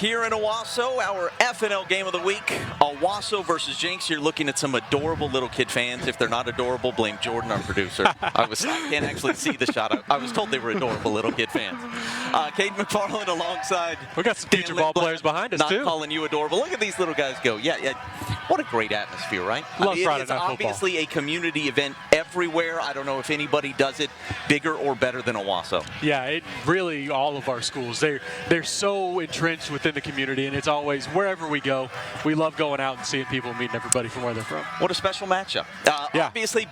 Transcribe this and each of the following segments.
here in Owasso, our FNL game of the week. Owasso versus Jenks. You're looking at some adorable little kid fans. If they're not adorable, blame Jordan, our producer. I can't actually see the shot. I was told they were adorable little kid fans. Caden McFarland alongside. We got some future ball players behind us, not too. Not calling you adorable. Look at these little guys go. Yeah. What a great atmosphere, right? Love Friday it's night football. Obviously a community event everywhere. I don't know if anybody does it bigger or better than Owasso. Yeah, it really, all of our schools, they're so entrenched within the community, and it's always, wherever we go, we love going out and seeing people, meeting everybody from where they're from. What a special matchup. Yeah. Obviously,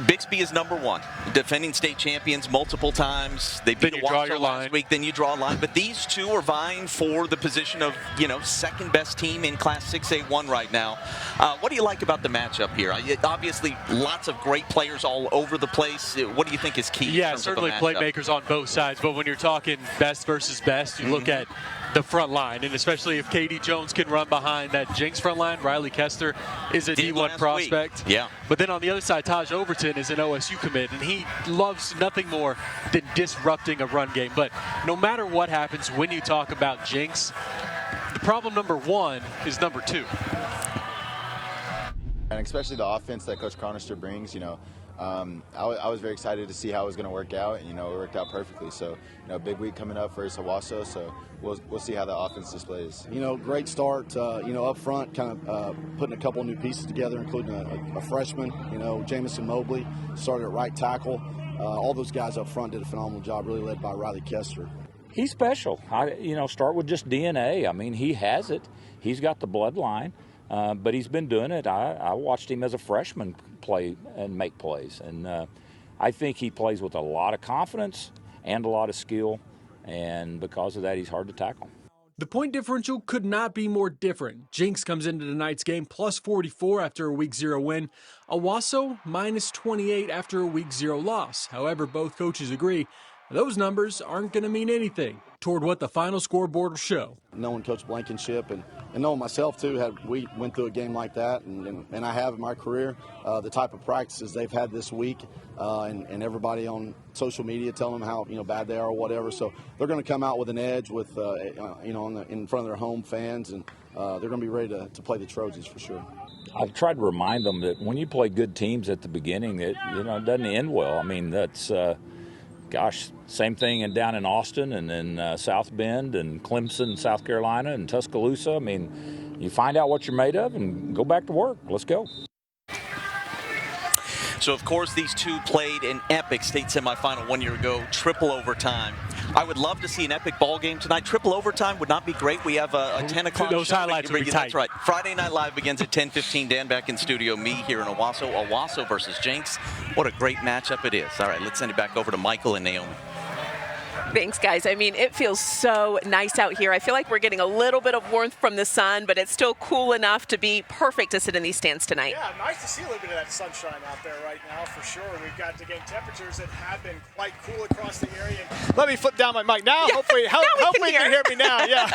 Bixby is #1. Defending state champions multiple times. They beat Owasso last week, then you draw a line. But these two are vying for the position of, second best team in Class 6A1 right now. What do you like about the matchup here? Obviously, lots of great players all over the place. What do you think is key? Yeah, certainly playmakers on both sides. But when you're talking best versus best, you look at the front line, and especially if K.D. Jones can run behind that Jenks front line. Riley Kester is a D1 prospect. Yeah. But then on the other side, Taj Overton is an OSU commit, and he loves nothing more than disrupting a run game. But no matter what happens, when you talk about Jenks, the problem number one is number two. And especially the offense that Coach Cronister brings, I was very excited to see how it was going to work out, and it worked out perfectly. So, big week coming up for Owasso, so we'll see how the offense displays. Great start. Up front, kind of putting a couple new pieces together, including a freshman. Jamison Mobley started at right tackle. All those guys up front did a phenomenal job, really led by Riley Kester. He's special. Start with just DNA. I mean, he has it. He's got the bloodline. But he's been doing it. I watched him as a freshman play and make plays. And I think he plays with a lot of confidence and a lot of skill. And because of that, he's hard to tackle. The point differential could not be more different. Jenks comes into tonight's game plus 44 after a Week 0 win. Owasso minus 28 after a Week 0 loss. However, both coaches agree those numbers aren't going to mean anything toward what the final scoreboard will show. Knowing Coach Blankenship and knowing myself, too, we went through a game like that, and I have in my career, the type of practices they've had this week, and everybody on social media telling them how bad they are or whatever. So they're going to come out with an edge with in front of their home fans, and they're going to be ready to play the Trojans for sure. I've tried to remind them that when you play good teams at the beginning, it doesn't end well. I mean, that's same thing down in Austin and in South Bend and Clemson, South Carolina, and Tuscaloosa. I mean, you find out what you're made of and go back to work. Let's go. So, of course, these two played an epic state semifinal 1 year ago, triple overtime. I would love to see an epic ball game tonight. Triple overtime would not be great. We have a 10 o'clock Those show. highlights would be tight. That's right. Friday Night Live begins at 10:15. Dan back in studio. Me here in Owasso. Owasso versus Jenks. What a great matchup it is. All right, let's send it back over to Michael and Naomi. Thanks, guys. I mean, it feels so nice out here. I feel like we're getting a little bit of warmth from the sun, but it's still cool enough to be perfect to sit in these stands tonight. Yeah, nice to see a little bit of that sunshine out there right now, for sure. We've got, again, temperatures that have been quite cool across the area. Let me flip down my mic now. Yeah, hopefully you can hear me now. Yeah.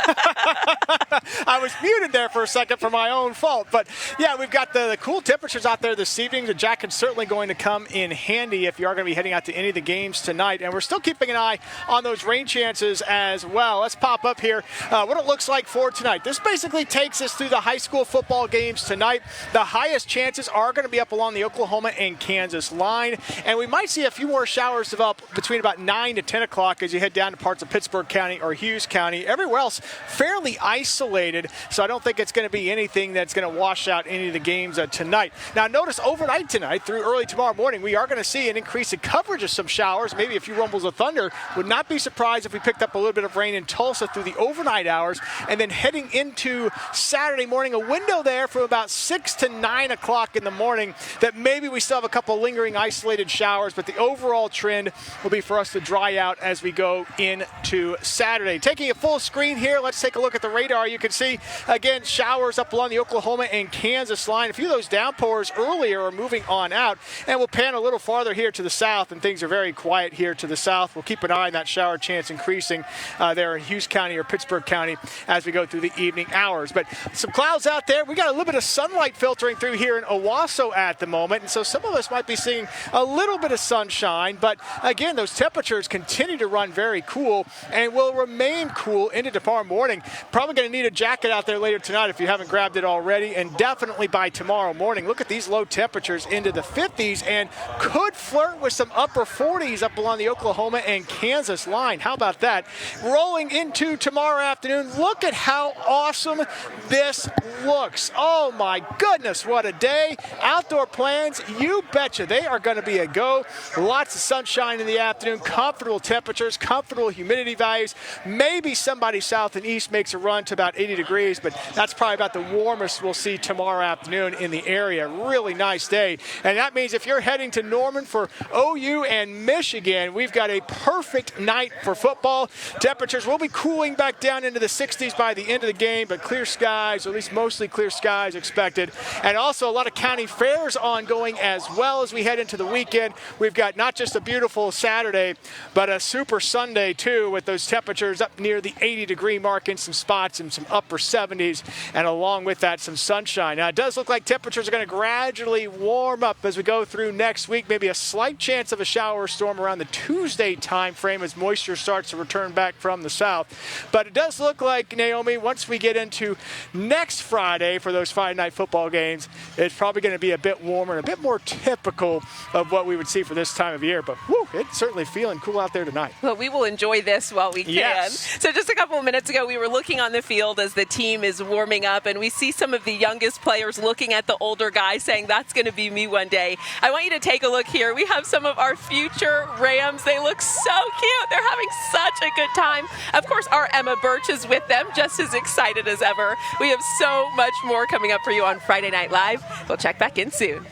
I was muted there for a second for my own fault. But, yeah, we've got the cool temperatures out there this evening. The jacket's certainly going to come in handy if you are going to be heading out to any of the games tonight. And we're still keeping an eye on those rain chances as well. Let's pop up here what it looks like for tonight. This basically takes us through the high school football games tonight. The highest chances are going to be up along the Oklahoma and Kansas line, and we might see a few more showers develop between about 9 to 10 o'clock as you head down to parts of Pittsburgh County or Hughes County. Everywhere else fairly isolated, so I don't think it's going to be anything that's going to wash out any of the games tonight. Now notice overnight tonight through early tomorrow morning, we are going to see an increase in coverage of some showers, maybe a few rumbles of thunder. Would not be surprised if we picked up a little bit of rain in Tulsa through the overnight hours, and then heading into Saturday morning, a window there from about 6 to 9 o'clock in the morning that maybe we still have a couple lingering isolated showers, but the overall trend will be for us to dry out as we go into Saturday. Taking a full screen here, let's take a look at the radar. You can see, again, showers up along the Oklahoma and Kansas line. A few of those downpours earlier are moving on out, and we'll pan a little farther here to the south, and things are very quiet here to the south. We'll keep an eye on that shower chance increasing there in Hughes County or Pittsburgh County as we go through the evening hours. But some clouds out there. We got a little bit of sunlight filtering through here in Owasso at the moment, and so some of us might be seeing a little bit of sunshine, but again, again, those temperatures continue to run very cool and will remain cool into tomorrow morning. Probably going to need a jacket out there later tonight if you haven't grabbed it already, and definitely by tomorrow morning. Look at these low temperatures into the 50s and could flirt with some upper 40s up along the Oklahoma and Kansas line. How about that? Rolling into tomorrow afternoon, look at how awesome this looks. Oh my goodness, what a day. Outdoor plans, you betcha they are going to be a go. Lots of sunshine in the afternoon, comfortable temperatures, comfortable humidity values. Maybe somebody south and east makes a run to about 80 degrees, but that's probably about the warmest we'll see tomorrow afternoon in the area. Really nice day. And that means if you're heading to Norman for OU and Michigan, we've got a perfect night for football. Temperatures will be cooling back down into the 60s by the end of the game, but clear skies, or at least mostly clear skies expected. And also a lot of county fairs ongoing as well as we head into the weekend. We've got not just a beautiful Saturday, but a super Sunday too, with those temperatures up near the 80-degree mark in some spots and some upper 70s, and along with that, some sunshine. Now, it does look like temperatures are going to gradually warm up as we go through next week. Maybe a slight chance of a shower or storm around the Tuesday time frame as moisture starts to return back from the south. But it does look like, Naomi, once we get into next Friday for those Friday night football games, it's probably going to be a bit warmer and a bit more typical of what we would see for this time of year. But whew, it's certainly feeling cool out there tonight. Well, we will enjoy this while we can. Yes. So just a couple of minutes ago, we were looking on the field as the team is warming up, and we see some of the youngest players looking at the older guys saying, that's going to be me one day. I want you to take a look here. We have some of our future Rams. They look so cute. They're having such a good time. Of course, our Emma Birch is with them, just as excited as ever. We have so much more coming up for you on Friday Night Live. We'll check back in soon.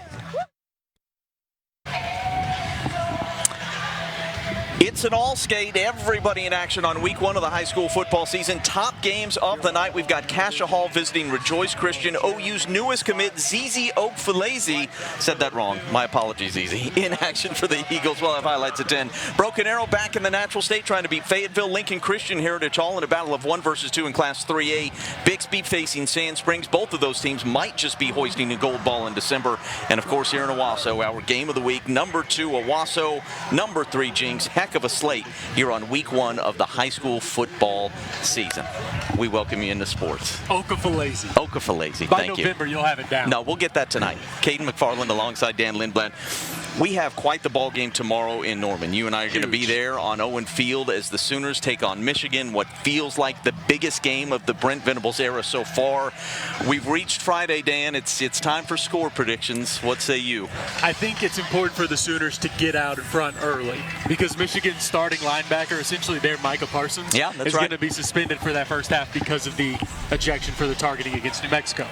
It's an all-skate, everybody in action on week one of the high school football season. Top games of the night. We've got Cassia Hall visiting Rejoice Christian. OU's newest commit, Zizi Oakfalazy. Said that wrong. My apologies, Zizi. In action for the Eagles. We'll have highlights at 10. Broken Arrow back in the natural state trying to beat Fayetteville. Lincoln Christian Heritage Hall in a battle of 1 versus 2 in Class 3A. Bixby facing Sand Springs. Both of those teams might just be hoisting a gold ball in December. And, of course, here in Owasso, our game of the week, number 2, Owasso, number 3, Jenks. Heck of a slate here on week one of the high school football season. We welcome you into sports. Oakfalazy. Oakfalazy, By thank you. November, you'll have it down. No, we'll get that tonight. Caden McFarland alongside Dan Lindblad. We have quite the ball game tomorrow in Norman. You and I are going to be there on Owen Field as the Sooners take on Michigan, what feels like the biggest game of the Brent Venables era so far. We've reached Friday, Dan. It's time for score predictions. What say you? I think it's important for the Sooners to get out in front early because Michigan's starting linebacker, essentially their Micah Parsons, is going to be suspended for that first half because of the ejection for the targeting against New Mexico.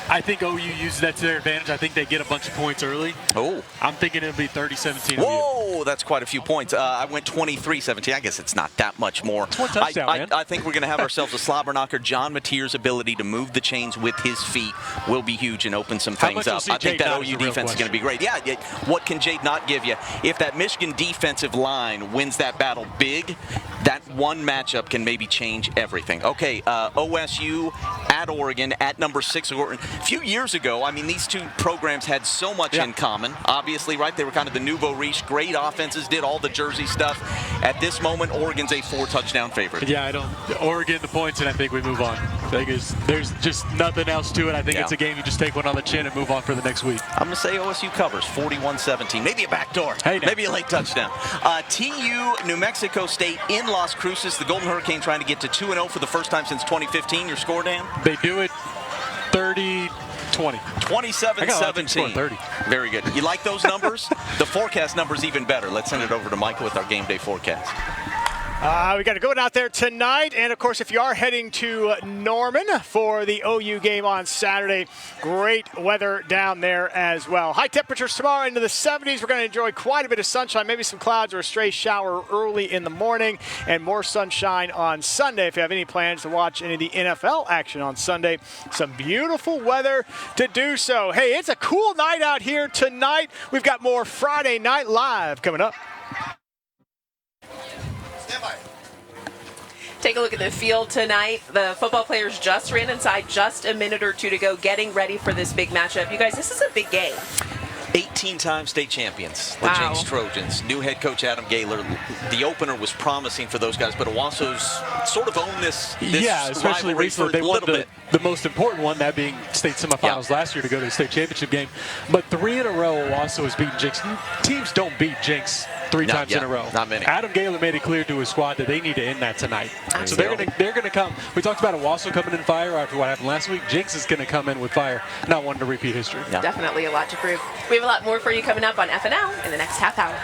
I think OU uses that to their advantage. I think they get a bunch of points early. Oh. I'm thinking it'll be 30-17. Whoa, that's quite a few points. I went 23-17. I guess it's not that much more. It's one touchdown, man. I think we're going to have ourselves a slobber knocker. John Mateer's ability to move the chains with his feet will be huge and open some things up. I think that OU defense is going to be great. Yeah, what can Jade not give you? If that Michigan defensive line wins that battle big, that one matchup can maybe change everything. Okay, OSU at Oregon at number 6 Oregon. A few years ago, I mean, these two programs had so much in common. Obviously, right? They were kind of the nouveau riche, great offenses, did all the Jersey stuff. At this moment, Oregon's a 4-touchdown favorite. Yeah, Oregon the points, and I think we move on. There's just nothing else to it. I think it's a game you just take one on the chin and move on for the next week. I'm going to say OSU covers 41-17. Maybe a backdoor. Hey, maybe a late touchdown. TU, New Mexico State in Las Cruces. The Golden Hurricane trying to get to 2-0 for the first time since 2015. Your score, Dan? They do it 30-20. 27-17. Very good. You like those numbers? The forecast number's even better. Let's send it over to Michael with our game day forecast. We got to go out there tonight, and of course, if you are heading to Norman for the OU game on Saturday, great weather down there as well. High temperatures tomorrow into the 70s. We're going to enjoy quite a bit of sunshine, maybe some clouds or a stray shower early in the morning, and more sunshine on Sunday. If you have any plans to watch any of the NFL action on Sunday, some beautiful weather to do so. Hey, it's a cool night out here tonight. We've got more Friday Night Live coming up. Take a look at the field tonight. The football players just ran inside, just a minute or two to go, getting ready for this big matchup. You guys, this is a big game. 18-time state champions, the Wow. Jenks Trojans. New head coach Adam Gaylor. The opener was promising for those guys, but Owasso's sort of owned this yeah, especially rivalry recently. for They a won little bit. the most important one, that being state semifinals last year to go to the state championship game. But 3 in a row, Owasso has beaten Jenks. Teams don't beat Jenks 3 times in a row. Not many. Adam Gaylor made it clear to his squad that they need to end that tonight. So they're gonna come. We talked about Owasso coming in fire after what happened last week. Jenks is gonna come in with fire, not wanting to repeat history. Definitely a lot to prove. We have a lot more for you coming up on FNL in the next half hour.